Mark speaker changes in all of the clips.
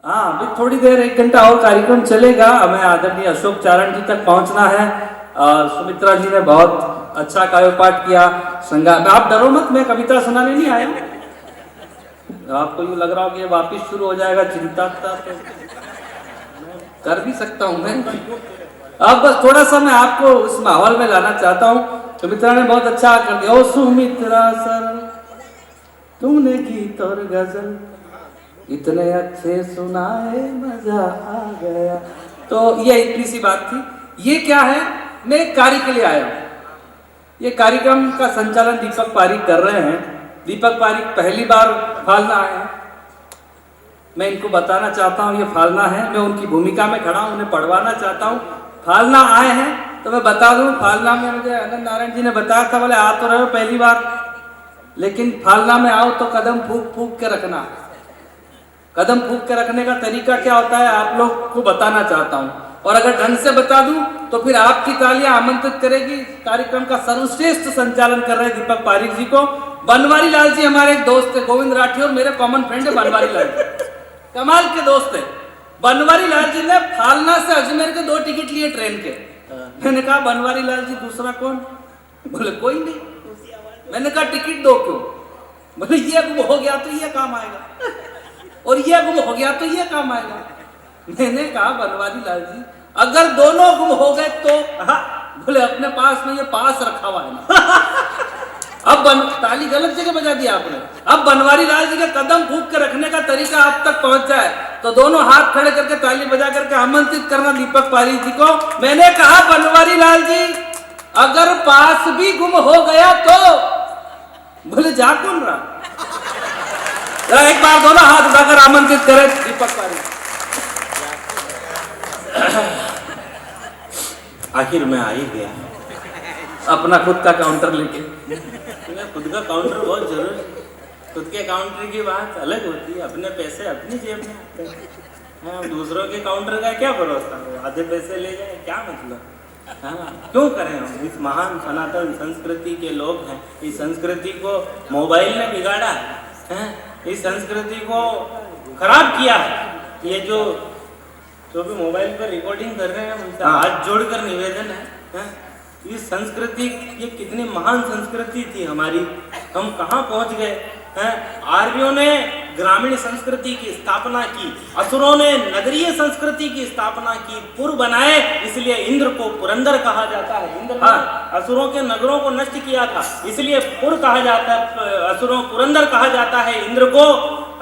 Speaker 1: हाँ, अभी थोड़ी देर 1 घंटा और कार्यक्रम चलेगा। हमें आदरणीय अशोक चारण जी तक पहुंचना है। और सुमित्रा जी ने बहुत अच्छा काव्य पाठ किया। श्रृंगार, आप डरो मत, मैं कविता सुनाने नहीं आया। आपको यूँ लग रहा हो कि ये वापिस शुरू हो जाएगा, चिंता तो कर भी सकता हूँ मैं। अब बस थोड़ा सा मैं आपको उस माहौल में लाना चाहता हूँ। सुमित्रा ने बहुत अच्छा कर दिया। ओ सुमित्रा सर, तुमने गीत और गजल इतने अच्छे सुनाए, मजा आ गया। तो ये इतनी सी बात थी। ये क्या है, मैं एक कार्य के लिए आया हूँ। ये कार्यक्रम का संचालन दीपक पारिक कर रहे हैं। दीपक पारिक पहली बार फालना आए हैं। मैं इनको बताना चाहता हूँ ये फालना है। मैं उनकी भूमिका में खड़ा हूँ, उन्हें पढ़वाना चाहता हूँ। फालना आए हैं तो मैं बता दूँ, फालना में मुझे अनंत नारायण जी ने बताया था, बोले आ तो रहे हो पहली बार, लेकिन फालना में आओ तो कदम फूक फूक के रखना। कदम फूक के रखने का तरीका क्या होता है आप लोग को बताना चाहता हूँ। और अगर ढंग से बता दूं तो फिर आपकी तालियां आमंत्रित करेगी। कार्यक्रम का सर्वश्रेष्ठ संचालन कर रहे हैं दीपक पारिक जी को। बनवारी लाल जी हमारे एक दोस्त है, गोविंद राठी और मेरे कॉमन फ्रेंड है बनवारी लाल जी, कमाल के दोस्त है। बनवारी लाल जी ने फालना से अजमेर के 2 टिकट लिए ट्रेन के। मैंने कहा बनवारी लाल जी दूसरा कौन? बोले कोई नहीं। मैंने कहा टिकट दो क्यों? बोले ये गुम हो गया तो ये काम आएगा, और ये गुम हो गया तो ये काम आएगा। मैंने कहा बनवारी लाल जी अगर दोनों गुम हो गए तो? बोले अपने पास में ये पास रखा हुआ है ना। अब ताली गलत जगह बजा दिया आपने। अब बनवारी लाल जी के कदम फूक के रखने का तरीका आप तक पहुंच जाए तो दोनों हाथ खड़े करके ताली बजा करके आमंत्रित करना दीपक पारिक जी को। मैंने कहा बनवारी लाल जी अगर पास भी गुम हो गया तो? बोले जा कौन रहा? एक बार दोनों हाथ उठाकर आमंत्रित करें दीपक पारिक।
Speaker 2: आखिर मैं आ ही गया,
Speaker 1: अपना खुद का काउंटर लेके।
Speaker 2: खुद का काउंटर बहुत जरूरी। खुद के काउंटर की बात अलग होती है, अपने पैसे अपनी जेब में आते हैं। हाँ, दूसरों के काउंटर का क्या भरोसा, आधे पैसे ले जाए क्या मतलब। हाँ, क्यों करें हम? इस महान सनातन संस्कृति के लोग हैं। इस संस्कृति को मोबाइल ने बिगाड़ा है, इस संस्कृति को खराब किया है। ये जो भी मोबाइल पर रिकॉर्डिंग कर रहे हैं उनसे हाथ जोड़कर निवेदन है, इस संस्कृति, ये कितनी महान संस्कृति थी हमारी, हम कहाँ पहुँच गए हैं। आर्यों ने ग्रामीण संस्कृति की स्थापना की, असुरों ने नगरीय संस्कृति की स्थापना की, पुर बनाए, इसलिए इंद्र को पुरंदर कहा जाता है। इंद्र ने असुरों के नगरों को नष्ट किया था, इसलिए पुर कहा जाता है, असुरों पुरंदर कहा जाता है इंद्र को।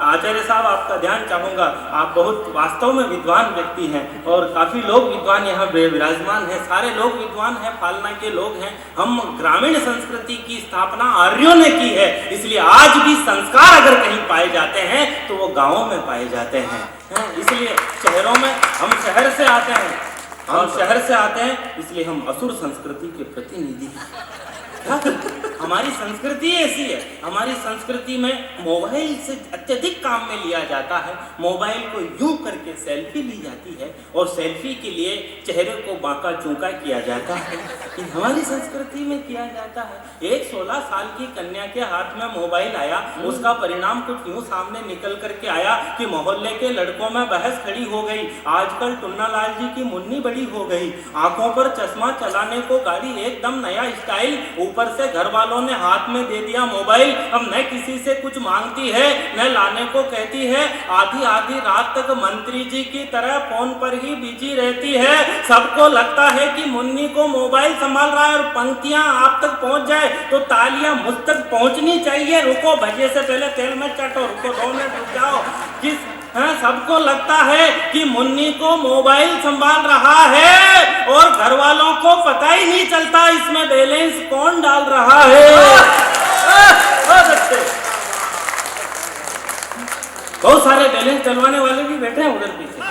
Speaker 2: आचार्य साहब आपका ध्यान चाहूंगा, आप बहुत वास्तव में विद्वान व्यक्ति हैं और काफी लोग विद्वान यहाँ विराजमान हैं, सारे लोग विद्वान हैं, फालना के लोग हैं। हम ग्रामीण संस्कृति की स्थापना आर्यों ने की है, इसलिए आज भी संस्कार अगर कहीं पाए जाते हैं तो वो गांवों में पाए जाते हैं। इसलिए शहरों में, हम शहर से आते हैं, हम शहर से आते हैं, इसलिए हम असुर संस्कृति के प्रतिनिधि हैं। हमारी संस्कृति ऐसी है, हमारी संस्कृति में मोबाइल से अत्यधिक काम में लिया जाता है। मोबाइल को यूं करके सेल्फी ली जाती है और सेल्फी के लिए चेहरे को बांका चूंका किया जाता है। हमारी संस्कृति में किया जाता है। एक 16 साल की कन्या के हाथ में मोबाइल आया, उसका परिणाम कुछ यूं सामने निकल करके आया कि मोहल्ले के लड़कों में बहस खड़ी हो गई। आजकल टुन्ना लाल जी की मुन्नी बड़ी हो गई, आंखों पर चश्मा, चलाने को गाड़ी, एकदम नया स्टाइल, ऊपर से घर वालों ने हाथ में दे दिया मोबाइल। अब न किसी से कुछ मांगती है न लाने को कहती है, आधी आधी रात तक मंत्री जी की तरह फोन पर ही बिजी रहती है। सबको लगता है कि मुन्नी को मोबाइल संभाल रहा है और पंक्तियां आप तक पहुंच जाए तो तालियां मुझ तक पहुंचनी चाहिए। रुको, बजे से पहले तेल में चटो, रुको 2 मिनट रुक जाओ। किस सबको लगता है कि मुन्नी को मोबाइल संभाल रहा है और घर वालों को पता ही नहीं चलता इसमें बैलेंस कौन डाल रहा है। बहुत सारे बैलेंस डलवाने वाले भी बैठे हैं उधर पीछे।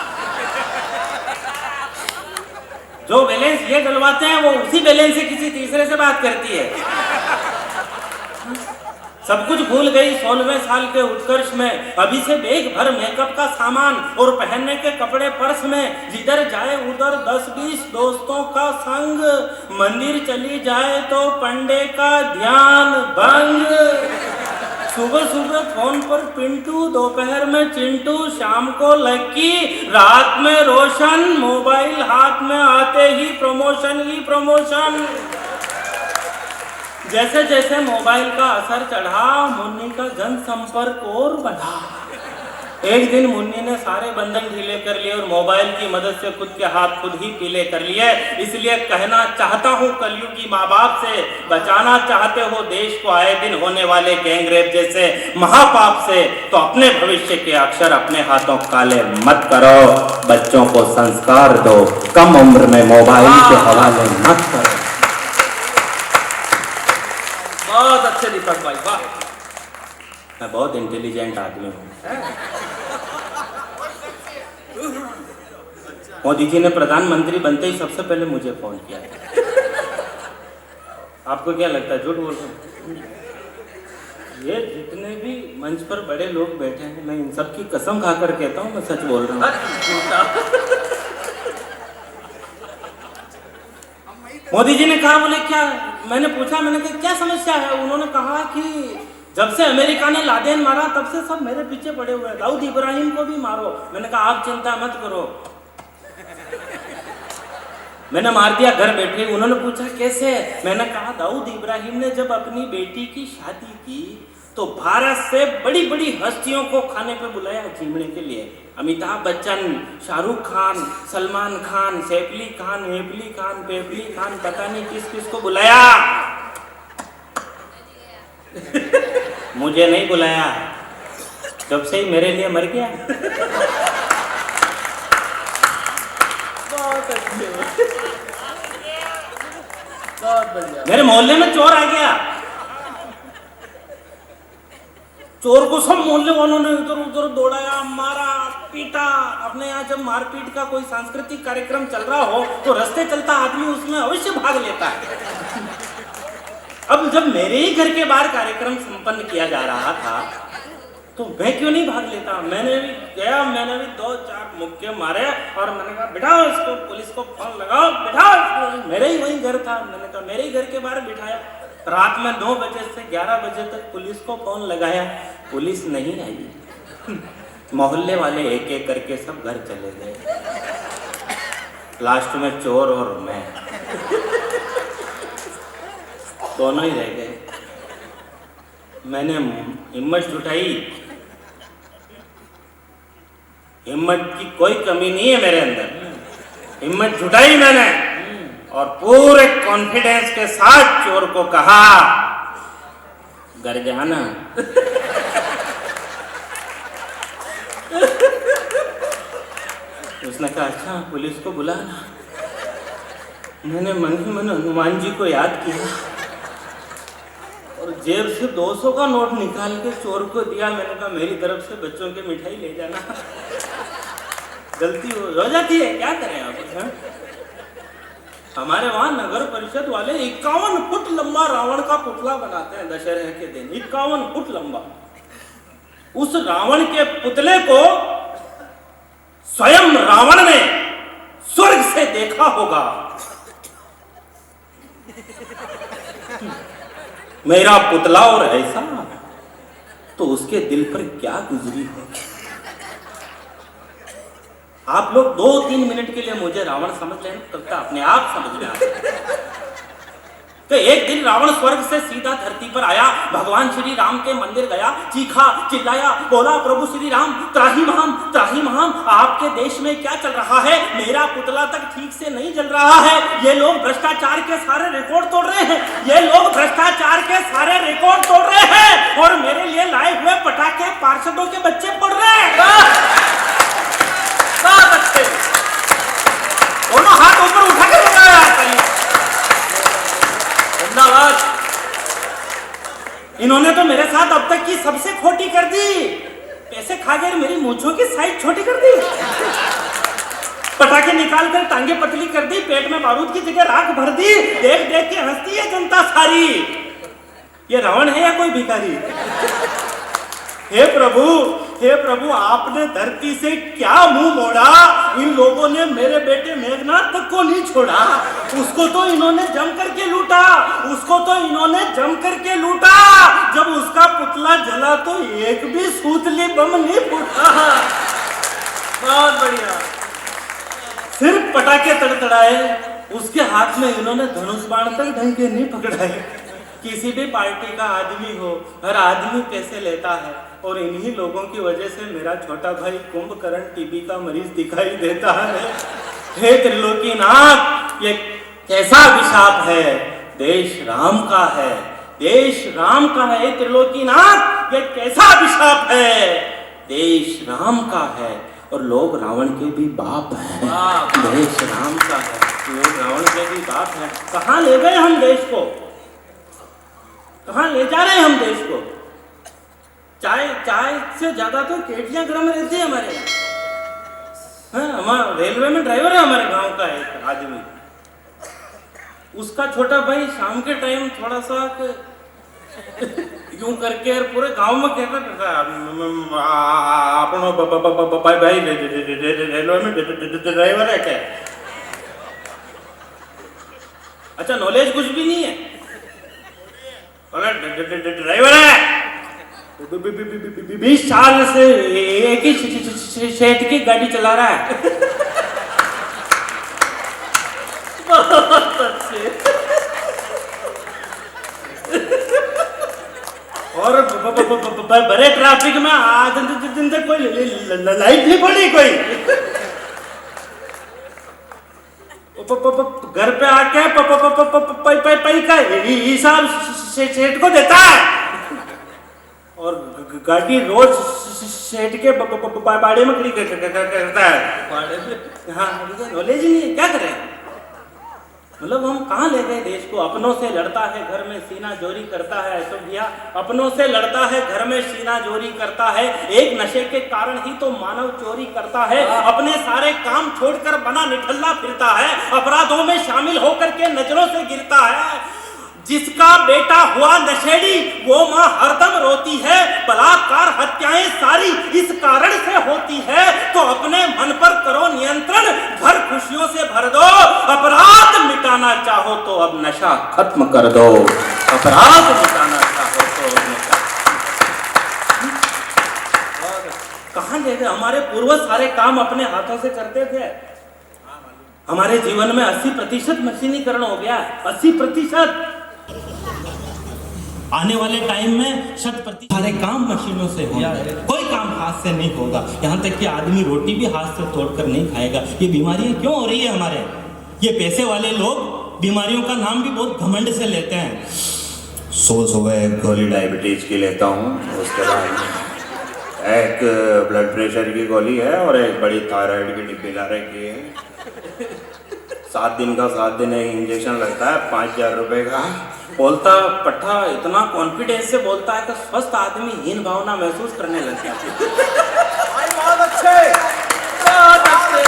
Speaker 2: जो बैलेंस ये डलवाते हैं वो उसी बैलेंस से किसी तीसरे से बात करती है। सब कुछ भूल गई 16वें साल के उत्कर्ष में, अभी से बैग भर मेकअप का सामान और पहनने के कपड़े पर्स में, जिधर जाए उधर 10-20 दोस्तों का संग, मंदिर चली जाए तो पंडे का ध्यान भंग। सुबह सुबह फोन पर पिंटू, दोपहर में चिंटू, शाम को लक्की, रात में रोशन, मोबाइल हाथ में आते ही प्रमोशन ही प्रमोशन। जैसे जैसे मोबाइल का असर चढ़ा, मुन्नी का जनसंपर्क और बढ़ा। एक दिन मुन्नी ने सारे बंधन ढीले कर लिए और मोबाइल की मदद से खुद के हाथ खुद ही पीले कर लिए। इसलिए कहना चाहता हूँ कलयुगी माँ बाप से, बचाना चाहते हो देश को आए दिन होने वाले गैंगरेप जैसे महापाप से, तो अपने भविष्य के अक्षर अपने हाथों काले मत करो। बच्चों को संस्कार दो, कम उम्र में मोबाइल के हवाले मत करो।
Speaker 1: बहुत अच्छे दीपक भाई, वाह।
Speaker 2: मैं बहुत इंटेलिजेंट आदमी हूँ। मोदी जी ने प्रधानमंत्री बनते ही सबसे पहले मुझे फोन किया। आपको क्या लगता है झूठ बोल रहा हूँ? ये जितने भी मंच पर बड़े लोग बैठे हैं, मैं इन सब की कसम खाकर कहता हूँ मैं सच बोल रहा हूँ। मोदी जी ने कहा, बोले क्या? मैंने पूछा, मैंने कहा क्या समस्या है? उन्होंने कहा कि जब से अमेरिका ने लादेन मारा तब से सब मेरे पीछे पड़े हुए हैं, दाऊद इब्राहिम को भी मारो। मैंने कहा आप चिंता मत करो, मैंने मार दिया घर बैठे। उन्होंने पूछा कैसे? मैंने कहा दाऊद इब्राहिम ने जब अपनी बेटी की शादी की तो भारत से बड़ी बड़ी हस्तियों को खाने पे बुलाया जीमने के लिए। अमिताभ बच्चन, शाहरुख खान, सलमान खान, सैफ अली खान, हेफली खान, पेफली खान, पता नहीं किस किस को बुलाया। मुझे नहीं बुलाया, जब से ही मेरे लिए मर गया।
Speaker 1: बहुत अच्छे, बहुत बढ़िया।
Speaker 2: मेरे मोहल्ले में चोर आ गया, चोर को सब मोहल्ले वालों ने इधर उधर दौड़ाया, मारा, पीटा। अपने यहाँ जब मारपीट का कोई सांस्कृतिक कार्यक्रम चल रहा हो तो रास्ते चलता आदमी उसमें अवश्य भाग लेता है। अब जब मेरे ही घर के बाहर कार्यक्रम संपन्न किया जा रहा था तो मैं क्यों नहीं भाग लेता? मैंने भी गया, मैंने भी 2-4 मुक्के मारे और मैंने कहा बिठाओ इसको, पुलिस को फोन लगाओ, बिठाओ इसको। मेरे ही वही घर था, मैंने कहा मेरे ही घर के बाहर बिठाया। रात में 9 बजे से 11 बजे तक पुलिस को फोन लगाया, पुलिस नहीं आई। मोहल्ले वाले एक एक करके सब घर चले गए। लास्ट में चोर और मैं दोनों ही रह गए। मैंने हिम्मत जुटाई, हिम्मत की कोई कमी नहीं है मेरे अंदर, हिम्मत जुटाई मैंने और पूरे कॉन्फिडेंस के साथ चोर को कहा घर जाना। उसने कहा अच्छा पुलिस को बुलाना। मैंने मन ही मन हनुमान जी को याद किया और जेब से 200 का नोट निकाल के चोर को दिया। मैंने कहा मेरी तरफ से बच्चों की मिठाई ले जाना। गलती हो जाती है, क्या करें आप? हमारे वहां नगर परिषद वाले 51 फुट लंबा रावण का पुतला बनाते हैं दशहरे के दिन, 51 फुट लंबा। उस रावण के पुतले को स्वयं रावण ने स्वर्ग से देखा होगा। मेरा पुतला और ऐसा, तो उसके दिल पर क्या गुजरी होगी। आप लोग 2-3 मिनट के लिए मुझे रावण समझ लें, तब तक अपने आप समझ में आ तो एक दिन रावण स्वर्ग से सीधा धरती पर आया, भगवान श्री राम के मंदिर गया, चीखा चिल्लाया, बोला प्रभु श्री राम त्राहिमाम, आपके देश में क्या चल रहा है? मेरा पुतला तक ठीक से नहीं जल रहा है, ये लोग भ्रष्टाचार के सारे रिकॉर्ड तोड़ रहे हैं, ये लोग भ्रष्टाचार के सारे रिकॉर्ड तोड़ रहे हैं और मेरे लिए लाए हुए पटाखे पार्षदों के बच्चे फोड़ रहे हैं। दोनों हाथ ऊपर उठा के बताया। इन्होंने तो मेरे साथ अब तक की सबसे खोटी कर दी, पैसे खा गए, मेरी मूंछों की साइज छोटी कर दी, पटाखे निकाल कर टांगे पतली कर दी, पेट में बारूद की जगह राख भर दी। देख देख के हंसती है जनता सारी। ये रावण है या कोई भिखारी? हे प्रभु आपने धरती से क्या मुंह मोड़ा? इन लोगों ने मेरे बेटे मेघनाथ तक को नहीं छोड़ा, उसको तो इन्होंने जम करके लूटा, उसको तो इन्होंने जम करके लूटा। जब उसका पुतला जला तो एक भी सूतली बम नहीं फूटा। बहुत बढ़िया। सिर्फ पटाखे तड़तड़ाए, उसके हाथ में इन्होंने धनुष बाण तक ढंग के नहीं पकड़ाए। किसी भी पार्टी का आदमी हो, हर आदमी पैसे लेता है, और इन्हीं लोगों की वजह से मेरा छोटा भाई कुंभकर्ण टीबी का मरीज दिखाई देता है। हे त्रिलोकीनाथ, ये कैसा अभिशाप है? देश राम का है, देश राम का है। त्रिलोकीनाथ, ये कैसा अभिशाप है? देश राम का है और लोग रावण के भी बाप हैं। देश राम का है, लोग रावण के भी बाप हैं। कहाँ ले गए हम देश को? कहाँ ले जा रहे हैं हम देश को? चाय से ज्यादा तो केटियां गर्म रहती है हमारे यहाँ। हमारा रेलवे में ड्राइवर है हमारे गांव का एक आदमी, उसका छोटा भाई शाम के टाइम थोड़ा सा यूं करके पूरे गांव में कहता था, भाई रेलवे में ड्राइवर है क्या? अच्छा, नॉलेज कुछ भी नहीं है, ड्राइवर है। 20 साल से एक ही सेठ की गाड़ी चला रहा है। बहुत अच्छे। और बड़े ट्रैफिक में आज दिन तक कोई लाइट नहीं पड़ी, कोई घर पे आके पई का हिसाब सेठ को देता है, और गाड़ी रोज सेठ के बाड़े में खड़ी करता है। हाँ, नॉलेज ही नहीं है, क्या करें? मतलब हम कहाँ ले गए देश को? अपनों से लड़ता है, घर में सीना जोरी करता है। तो भैया, अपनों से लड़ता है, घर में सीना जोरी करता है। एक नशे के कारण ही तो मानव चोरी करता है, अपने सारे काम छोड़कर बना निठल्ला फिरता है, अपराधों में शामिल होकर के नजरों से गिरता है। जिसका बेटा हुआ नशेड़ी, वो माँ हरदम रोती है। बलात्कार, हत्याएं सारी इस कारण से होती है। तो अपने मन पर करो नियंत्रण, घर खुशियों से भर दो। अपराध मिटाना चाहो तो अब नशा खत्म कर दो। अपराध मिटाना चाहो तो अब नशा। कहाँ ले गए? हमारे पूर्वज सारे काम अपने हाथों से करते थे। हमारे जीवन में 80% मशीनीकरण हो गया। 80%। आने वाले टाइम में 100% सारे काम मशीनों से होंगे, कोई काम हाथ से नहीं होगा। यहाँ तक कि आदमी रोटी भी हाथ से तोड़कर नहीं खाएगा। ये बीमारियां क्यों हो रही है हमारे? ये पैसे वाले लोग बीमारियों का नाम भी बहुत घमंड से लेते हैं।
Speaker 3: सुबह एक गोली डायबिटीज की लेता हूँ, उसके बाद एक ब्लड प्रेशर की गोली है और एक बड़ी थायराइड की डिब्बी ला रखी है। 7 दिन का 7 दिन एक इंजेक्शन लगता है 5000 रुपए का। बोलता पट्टा इतना कॉन्फिडेंस से बोलता है कि स्वस्थ आदमी हीन भावना महसूस करने लग गया।
Speaker 1: बहुत अच्छे, बहुत अच्छे।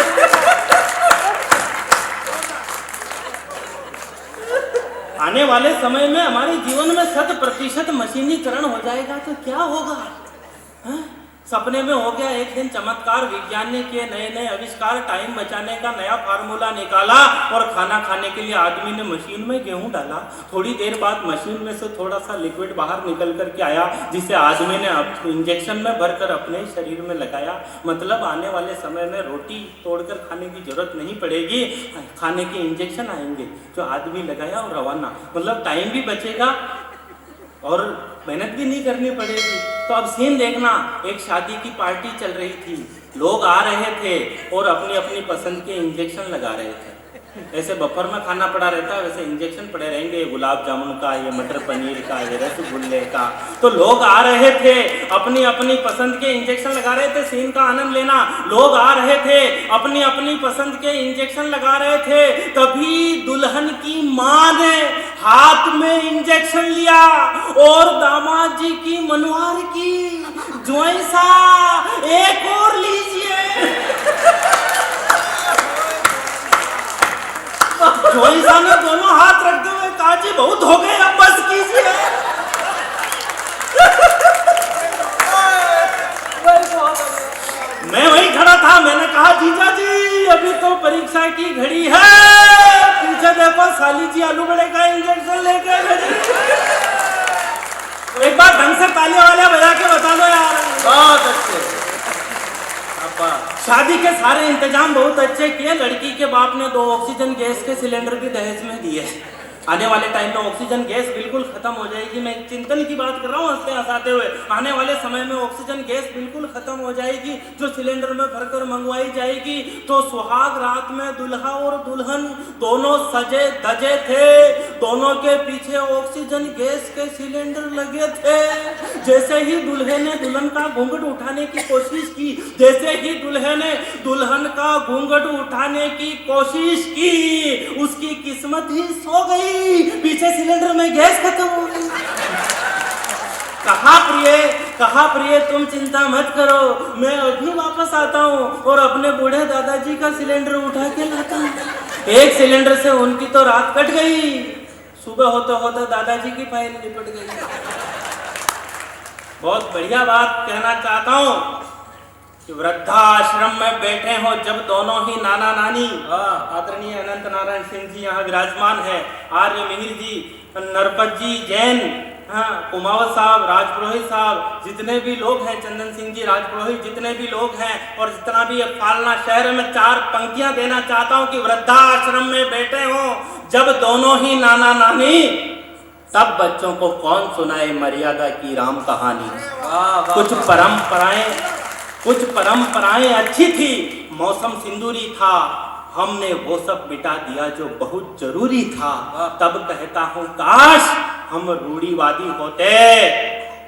Speaker 2: आने वाले समय में हमारे जीवन में 100% मशीनीकरण हो जाएगा तो क्या होगा? हा? सपने में हो गया एक दिन चमत्कार, विज्ञान ने किए नए नए आविष्कार, टाइम बचाने का नया फार्मूला निकाला, और खाना खाने के लिए आदमी ने मशीन में गेहूं डाला। थोड़ी देर बाद मशीन में से थोड़ा सा लिक्विड बाहर निकल करके आया, जिसे आदमी ने इंजेक्शन में भरकर अपने शरीर में लगाया। मतलब आने वाले समय में रोटी तोड़कर खाने की जरूरत नहीं पड़ेगी, खाने के इंजेक्शन आएंगे जो आदमी लगाया और रवाना। मतलब टाइम भी बचेगा और मेहनत भी नहीं करनी पड़ेगी। तो अब सीन देखना, एक शादी की पार्टी चल रही थी, लोग आ रहे थे और अपनी अपनी पसंद के इंजेक्शन लगा रहे थे। ऐसे बफर में खाना पड़ा रहता है, वैसे इंजेक्शन पड़े रहेंगे, ये गुलाब जामुन का, ये मटर पनीर का, ये रसगुल्ले का। तो लोग आ रहे थे, अपनी अपनी पसंद के इंजेक्शन लगा रहे थे। सीन का आनंद लेना, लोग आ रहे थे, अपनी अपनी पसंद के इंजेक्शन लगा रहे थे। तभी दुल्हन की माँ ने हाथ में इंजेक्शन लिया और दामाद जी की मनवार की, ज्वाई सा एक और लीजिए। ज्वाई सा ने दोनों हाथ रखते हुए कहा, जी बहुत हो गए, अब बस कीजिए। मैं वहीं खड़ा था, मैंने कहा, जीजा जी अभी तो परीक्षा की घड़ी है, पीछे देखो साली जी आलू बड़े का इंजेक्शन लेके से तालियां वालियां बजा के बता दो यार।
Speaker 1: बहुत अच्छे। अब्बा
Speaker 2: शादी के सारे इंतजाम बहुत अच्छे किए। लड़की के बाप ने 2 ऑक्सीजन गैस के सिलेंडर भी दहेज में दिए। आने वाले टाइम में ऑक्सीजन गैस बिल्कुल खत्म हो जाएगी। मैं चिंतन की बात कर रहा हूँ हंसते हंसाते हुए। आने वाले समय में ऑक्सीजन गैस बिल्कुल खत्म हो जाएगी, जो सिलेंडर में भरकर मंगवाई जाएगी। तो सुहाग रात में दुल्हा और दुल्हन दोनों सजे धजे थे, दोनों के पीछे ऑक्सीजन गैस के सिलेंडर लगे थे। जैसे ही दूल्हे ने दुल्हन का घूंघट उठाने की कोशिश की, जैसे ही दूल्हे ने दुल्हन का घूंघट उठाने की कोशिश की, उसकी किस्मत ही सो गई। पीछे सिलेंडर में गैस खत्म हो गई। कहा प्रिय तुम चिंता मत करो, मैं अभी वापस आता हूँ और अपने बूढ़े दादाजी का सिलेंडर उठा के लाता हूँ। एक सिलेंडर से उनकी तो रात कट गई, सुबह होते होते दादाजी की फाइल निपट गई। बहुत बढ़िया बात कहना चाहता हूँ कि वृद्धाश्रम में बैठे हो जब दोनों ही नाना नानी, आदरणीय अनंत नारायण सिंह जी यहाँ विराजमान है, आर्य मिहिर जी, नरपत जी जैन, कुमावत साहब, राजपुरोहित साहब, जितने भी लोग हैं, चंदन सिंह जी राजपुरोहित, जितने भी लोग हैं, और जितना भी फालना शहर में 4 पंक्तियां देना चाहता हूँ कि वृद्धाश्रम में बैठे हो जब दोनों ही नाना नानी, तब बच्चों को कौन सुनाए मर्यादा की राम कहानी। कुछ परंपराएं अच्छी थी, मौसम सिंदूरी था, हमने वो सब मिटा दिया जो बहुत जरूरी था। तब कहता हूँ काश हम रूढ़िवादी होते,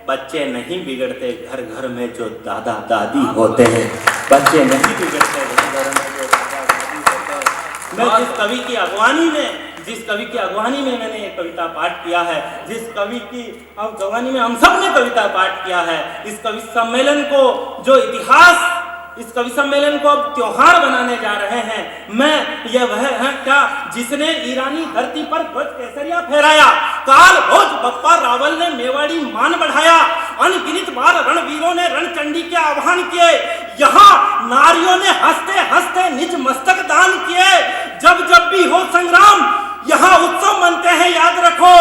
Speaker 2: बच्चे नहीं बिगड़ते घर घर में जो दादा दादी होते हैं, बच्चे नहीं बिगड़ते घर में जो दादा दादी होते हैं। मैं जिस कवि की अगवानी में मैंने ये कविता पाठ किया है, जिस कवि की अगवानी में हम सब ने कविता पाठ किया है, इस कवि सम्मेलन को जो इस कवि सम्मेलन को अब त्योहार बनाने जा रहे हैं, मैं यह वह है क्या जिसने ईरानी धरती पर ध्वज केसरिया फहराया, काल भोज बप्पा रावल ने मेवाड़ी मान बढ़ाया, अनगिनत बार रणवीरों ने रणचंडी के आह्वान किए, यहाँ नारियों ने हंसते हंसते निज मस्तक दान किए। जब जब भी हो संग्राम यहाँ उत्सव मनते हैं याद रखो,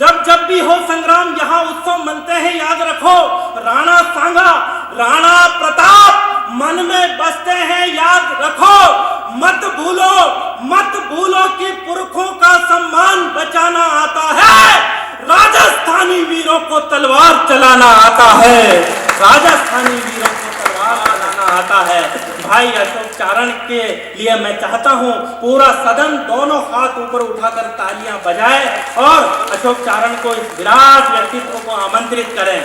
Speaker 2: जब भी हो संग्राम यहाँ उत्सव मनते हैं याद रखो, राणा सांगा राणा प्रताप मन में बसते हैं याद रखो, मत भूलो कि पुरखों का सम्मान बचाना आता है, राजस्थानी वीरों को तलवार चलाना आता है, राजस्थानी वीरों को तलवार चलाना आता है। भाई अशोक चारण के लिए मैं चाहता हूं पूरा सदन दोनों हाथ ऊपर उठाकर तालियां बजाए और अशोक चारण को इस विराट व्यक्तित्व को आमंत्रित करें।